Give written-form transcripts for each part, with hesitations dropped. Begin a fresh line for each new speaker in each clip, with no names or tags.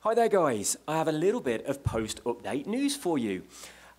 Hi there guys, I have a little bit of post-update news for you.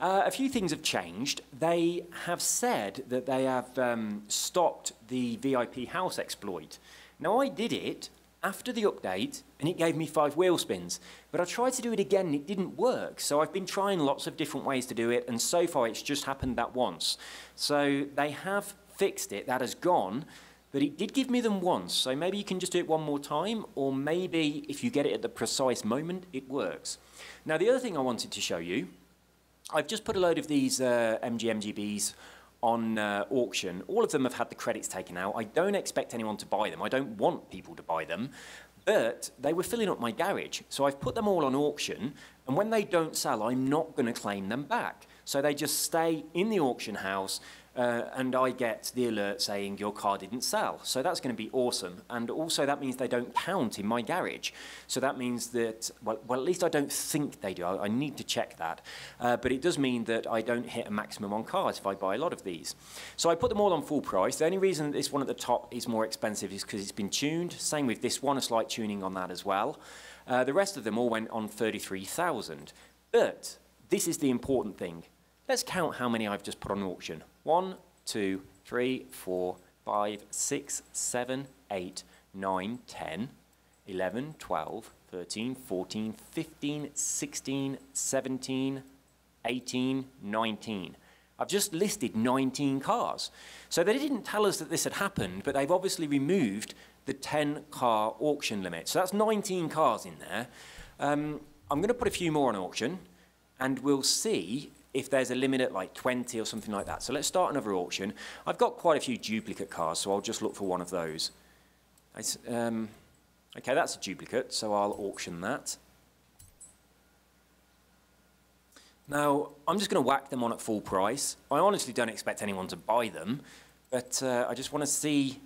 A few things have changed. They have said that they have stopped the VIP house exploit. Now I did it after the update and it gave me 5 wheel spins, but I tried to do it again and it didn't work. So I've been trying lots of different ways to do it and so far it's just happened that once. So they have fixed it, that has gone. But it did give me them once, so maybe you can just do it one more time, or maybe if you get it at the precise moment, it works. Now the other thing I wanted to show you, I've just put a load of these MGBs on auction. All of them have had the credits taken out. I don't expect anyone to buy them. I don't want people to buy them, but they were filling up my garage. So I've put them all on auction, and when they don't sell, I'm not going to claim them back. So they just stay in the auction house, and I get the alert saying your car didn't sell. So that's going to be awesome. And also that means they don't count in my garage. So that means that, well at least I don't think they do. I need to check that. But it does mean that I don't hit a maximum on cars if I buy a lot of these. So I put them all on full price. The only reason this one at the top is more expensive is because it's been tuned. Same with this one, a slight tuning on that as well. The rest of them all went on 33,000. But this is the important thing. Let's count how many I've just put on auction. 1, 2, 3, 4, 5, 6, 7, 8, 9, 10, 11, 12, 13, 14, 15, 16, 17, 18, 19. I've just listed 19 cars. So they didn't tell us that this had happened, but they've obviously removed the 10-car auction limit. So that's 19 cars in there. I'm going to put a few more on auction, and we'll see if there's a limit at like 20 or something like that. So let's start another auction. I've got quite a few duplicate cars, so I'll just look for one of those. Okay, that's a duplicate, so I'll auction that. Now, I'm just going to whack them on at full price. I honestly don't expect anyone to buy them, but I just want to see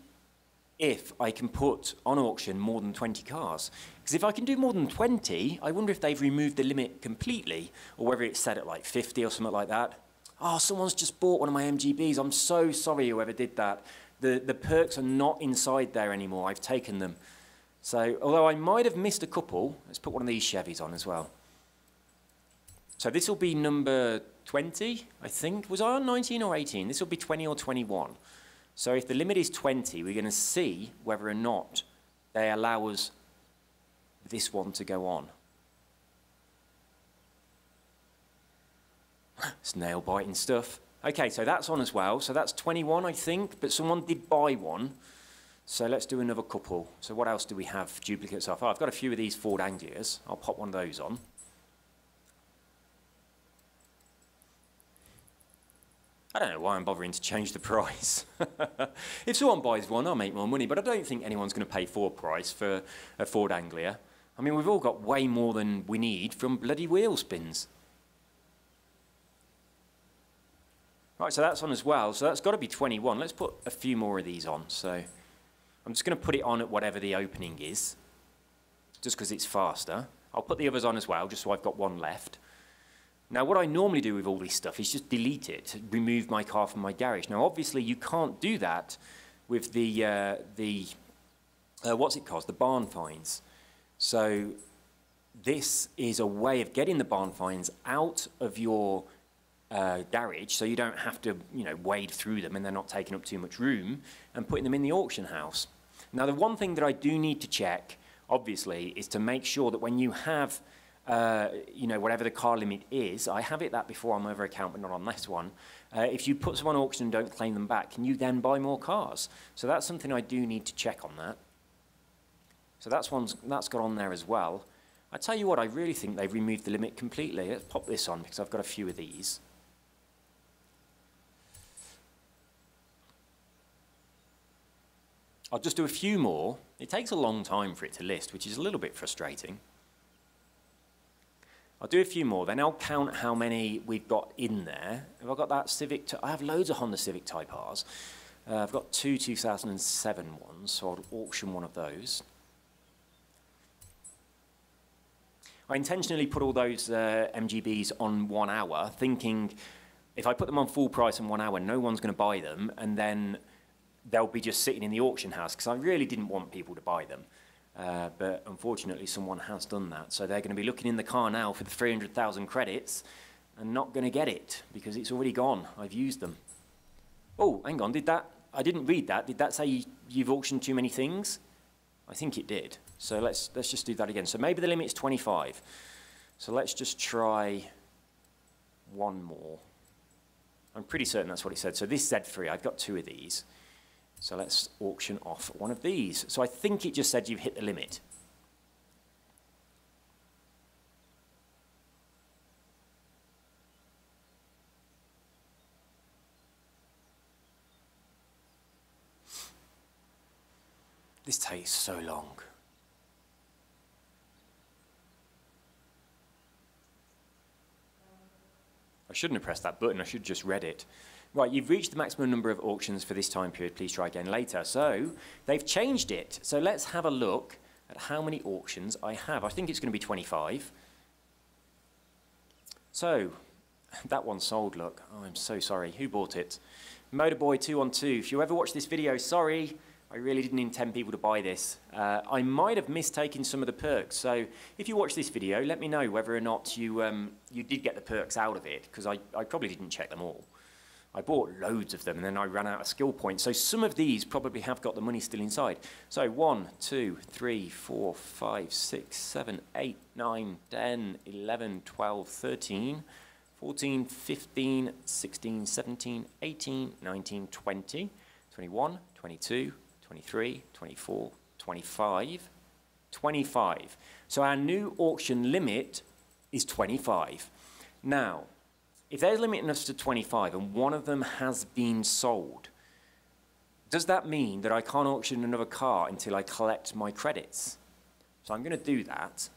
if I can put on auction more than 20 cars. Because if I can do more than 20, I wonder if they've removed the limit completely, or whether it's set at like 50 or something like that. Oh, someone's just bought one of my MGBs. I'm so sorry whoever did that. The perks are not inside there anymore. I've taken them. So, although I might have missed a couple, let's put one of these Chevys on as well. So this will be number 20, I think. Was I on 19 or 18? This will be 20 or 21. So if the limit is 20, we're going to see whether or not they allow us this one to go on. It's nail-biting stuff. Okay, so that's on as well. So that's 21, I think, but someone did buy one. So let's do another couple. So what else do we have duplicates of? Oh, I've got a few of these Ford Anglias. I'll pop one of those on. I don't know why I'm bothering to change the price. If someone buys one, I'll make more money, but I don't think anyone's going to pay full price for a Ford Anglia. I mean, we've all got way more than we need from bloody wheel spins. Right, so that's on as well. So that's got to be 21. Let's put a few more of these on. So I'm just going to put it on at whatever the opening is, just because it's faster. I'll put the others on as well, just so I've got one left. Now, what I normally do with all this stuff is just delete it, remove my car from my garage. Now, obviously, you can't do that with the what's it called, the barn finds. So this is a way of getting the barn finds out of your garage, so you don't have to, wade through them and they're not taking up too much room, and putting them in the auction house. Now, the one thing that I do need to check, obviously, is to make sure that when you have whatever the car limit is, I have it that before on my other account, but not on this one. If you put some on auction and don't claim them back, can you then buy more cars? So that's something I do need to check on that. So that's got on there as well. I tell you what, I really think they've removed the limit completely. Let's pop this on because I've got a few of these. I'll just do a few more. It takes a long time for it to list, which is a little bit frustrating. I'll do a few more, then I'll count how many we've got in there. Have I got that Civic? I have loads of Honda Civic Type Rs. I've got 2 2007 ones, so I'll auction one of those. I intentionally put all those MGBs on 1 hour, thinking if I put them on full price in 1 hour, no one's going to buy them, and then they'll be just sitting in the auction house, because I really didn't want people to buy them. But unfortunately, someone has done that. So they're going to be looking in the car now for the 300,000 credits and not going to get it because it's already gone. I've used them. Oh, hang on, I didn't read that. Did that say you've auctioned too many things? I think it did. So let's just do that again. So maybe the limit's 25. So let's just try one more. I'm pretty certain that's what it said. So this Z3, I've got 2 of these. So let's auction off one of these. So I think it just said you've hit the limit. This takes so long. I shouldn't have pressed that button, I should have just read it. Right, you've reached the maximum number of auctions for this time period, please try again later. So, they've changed it. So let's have a look at how many auctions I have. I think it's going to be 25. So, that one sold, look. Oh, I'm so sorry. Who bought it? Motorboy212. If you ever watch this video, sorry. I really didn't intend people to buy this. I might have mistaken some of the perks. So if you watch this video, let me know whether or not you did get the perks out of it, because I probably didn't check them all. I bought loads of them and then I ran out of skill points. So some of these probably have got the money still inside. So 1, 2, 3, 4, 5, 6, 7, 8, 9, 10, 11, 12, 13, 14, 15, 16, 17, 18, 19, 20, 21, 22, 23, 24, 25, 25. So our new auction limit is 25. Now, if they're limiting us to 25 and one of them has been sold, does that mean that I can't auction another car until I collect my credits? So I'm going to do that.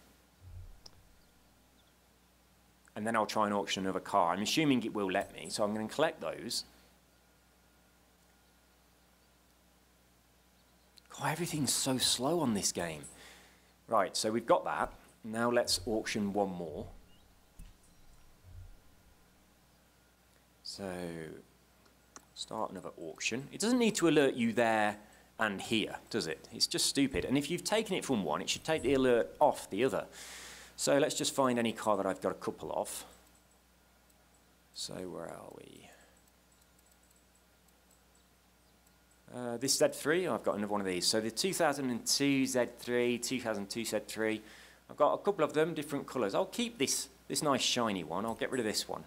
And then I'll try and auction another car. I'm assuming it will let me, so I'm going to collect those. God, everything's so slow on this game. Right, so we've got that. Now let's auction one more. So, start another auction. It doesn't need to alert you there and here, does it? It's just stupid. And if you've taken it from one, it should take the alert off the other. So let's just find any car that I've got a couple of. So where are we? This Z3, I've got another one of these. So the 2002 Z3, 2002 Z3. I've got a couple of them, different colours. I'll keep this nice shiny one. I'll get rid of this one.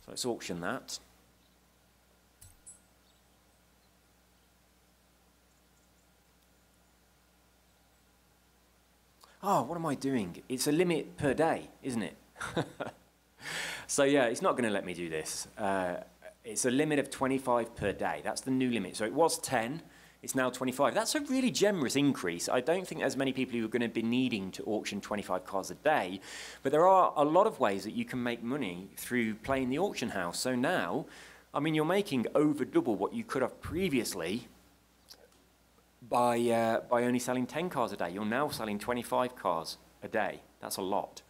So let's auction that. Oh, what am I doing? It's a limit per day, isn't it? So yeah, it's not going to let me do this. It's a limit of 25 per day. That's the new limit. So it was 10, it's now 25. That's a really generous increase. I don't think there's many people who are going to be needing to auction 25 cars a day, but there are a lot of ways that you can make money through playing the auction house. So now, I mean, you're making over double what you could have previously by only selling 10 cars a day. You're now selling 25 cars a day. That's a lot.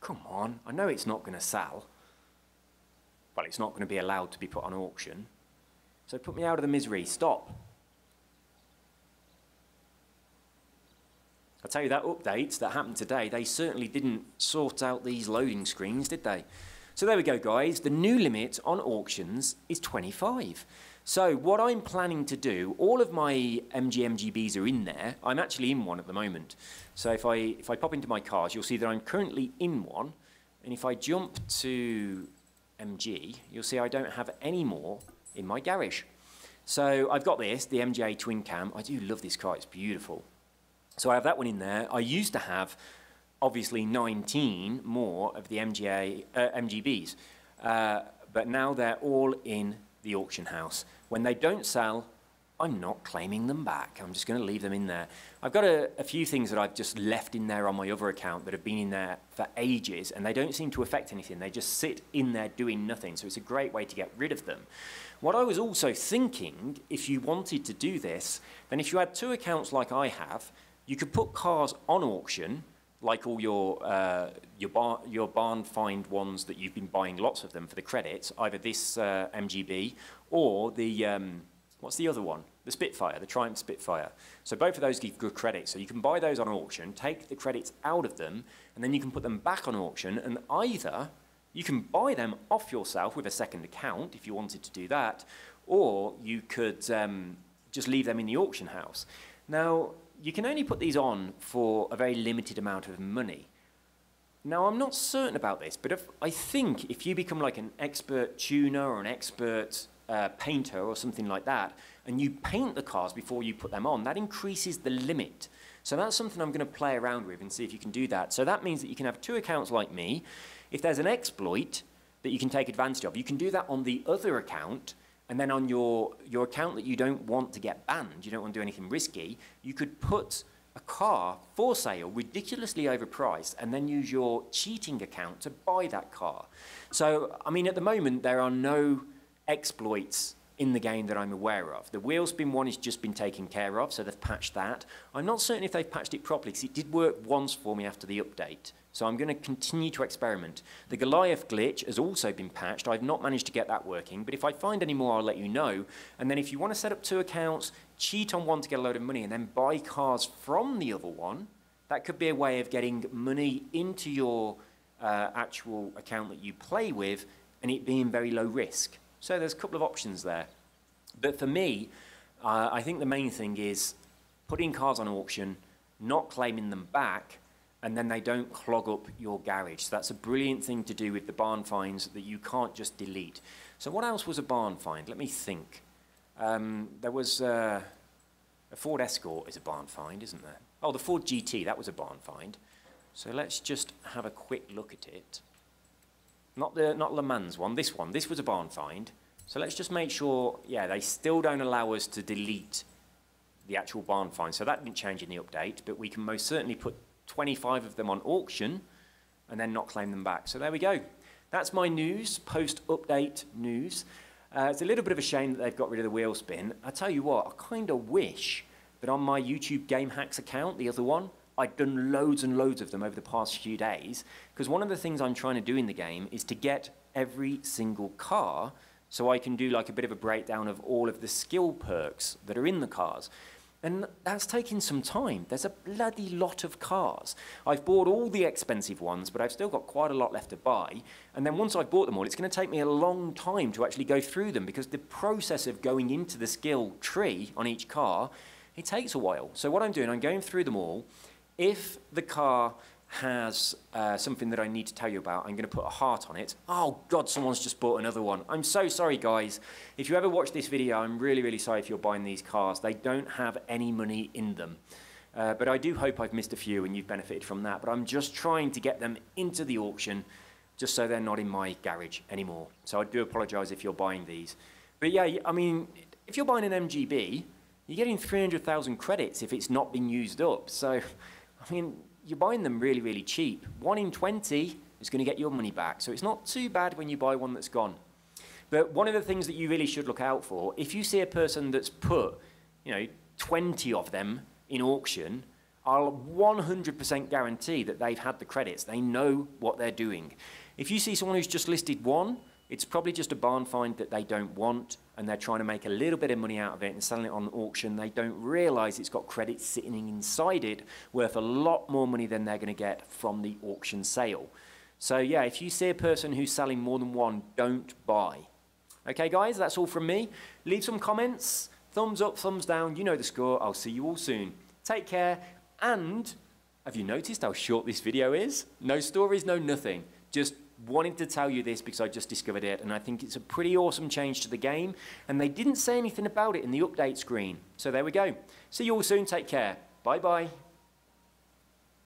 Come on, I know it's not going to sell. Well, it's not going to be allowed to be put on auction. So put me out of the misery, stop. I tell you, that update that happened today, they certainly didn't sort out these loading screens, did they? So there we go, guys. The new limit on auctions is 25. So what I'm planning to do, all of my MGBs are in there. I'm actually in one at the moment. So if I pop into my cars, you'll see that I'm currently in one. And if I jump to MG, you'll see I don't have any more in my garage. So I've got this, the MGA twin cam. I do love this car, it's beautiful. So I have that one in there. I used to have, obviously, 19 more of the MGBs. But now they're all in the auction house. When they don't sell, I'm not claiming them back. I'm just going to leave them in there. I've got a few things that I've just left in there on my other account that have been in there for ages, and they don't seem to affect anything. They just sit in there doing nothing, so it's a great way to get rid of them. What I was also thinking, if you wanted to do this, then if you had two accounts like I have, you could put cars on auction, like all your barn find ones that you've been buying lots of them for the credits, either this MGB or the, what's the other one? the Spitfire, the Triumph Spitfire. So both of those give good credit. So you can buy those on auction, take the credits out of them, and then you can put them back on auction, and either you can buy them off yourself with a second account if you wanted to do that, or you could just leave them in the auction house. Now, you can only put these on for a very limited amount of money. Now, I'm not certain about this, but I think if you become like an expert tuner or an expert painter or something like that, and you paint the cars before you put them on, that increases the limit. So that's something I'm going to play around with and see if you can do that. So that means that you can have two accounts like me. If there's an exploit that you can take advantage of, you can do that on the other account, and then on your account that you don't want to get banned, you don't want to do anything risky, you could put a car for sale, ridiculously overpriced, and then use your cheating account to buy that car. So, I mean, at the moment, there are no exploits in the game that I'm aware of. The wheel spin one has just been taken care of, so they've patched that. I'm not certain if they've patched it properly, because it did work once for me after the update. So I'm going to continue to experiment. The Goliath glitch has also been patched. I've not managed to get that working, but if I find any more, I'll let you know. And then if you want to set up two accounts, cheat on one to get a load of money, and then buy cars from the other one, that could be a way of getting money into your actual account that you play with, and it being very low risk. So there's a couple of options there. But for me, I think the main thing is putting cars on auction, not claiming them back, and then they don't clog up your garage. So that's a brilliant thing to do with the barn finds that you can't just delete. So what else was a barn find? Let me think. There was a Ford Escort is a barn find, isn't there? Oh, the Ford GT, that was a barn find. So let's just have a quick look at it. Not Le Mans one, this one. This was a barn find. So let's just make sure, yeah, they still don't allow us to delete the actual barn find. So that didn't change in the update, but we can most certainly put 25 of them on auction and then not claim them back. So there we go. That's my news, post-update news. It's a little bit of a shame that they've got rid of the wheel spin. I tell you what, I kind of wish that on my YouTube Game Hacks account, the other one, I'd done loads and loads of them over the past few days, because one of the things I'm trying to do in the game is to get every single car so I can do like a bit of a breakdown of all of the skill perks that are in the cars. And that's taking some time. There's a bloody lot of cars. I've bought all the expensive ones, but I've still got quite a lot left to buy. And then once I've bought them all, it's going to take me a long time to actually go through them, because the process of going into the skill tree on each car, it takes a while. So what I'm doing, I'm going through them all. If the car has something that I need to tell you about, I'm going to put a heart on it. Oh God, someone's just bought another one. I'm so sorry, guys. If you ever watch this video, I'm really, really sorry if you're buying these cars. They don't have any money in them. But I do hope I've missed a few and you've benefited from that. But I'm just trying to get them into the auction just so they're not in my garage anymore. So I do apologise if you're buying these. But yeah, I mean, if you're buying an MGB, you're getting 300,000 credits if it's not been used up. So, I mean, you're buying them really, really cheap. 1 in 20 is going to get your money back. So it's not too bad when you buy one that's gone. But one of the things that you really should look out for, if you see a person that's put, 20 of them in auction, I'll 100% guarantee that they've had the credits. They know what they're doing. If you see someone who's just listed one, it's probably just a barn find that they don't want, and they're trying to make a little bit of money out of it and selling it on auction. They don't realise it's got credits sitting inside it worth a lot more money than they're going to get from the auction sale. So yeah, if you see a person who's selling more than one, don't buy. Okay guys, that's all from me. Leave some comments, thumbs up, thumbs down, you know the score. I'll see you all soon. Take care, and have you noticed how short this video is? No stories, no nothing. Just wanted to tell you this because I just discovered it, and I think it's a pretty awesome change to the game, and they didn't say anything about it in the update screen. So there we go. See you all soon. Take care. Bye bye.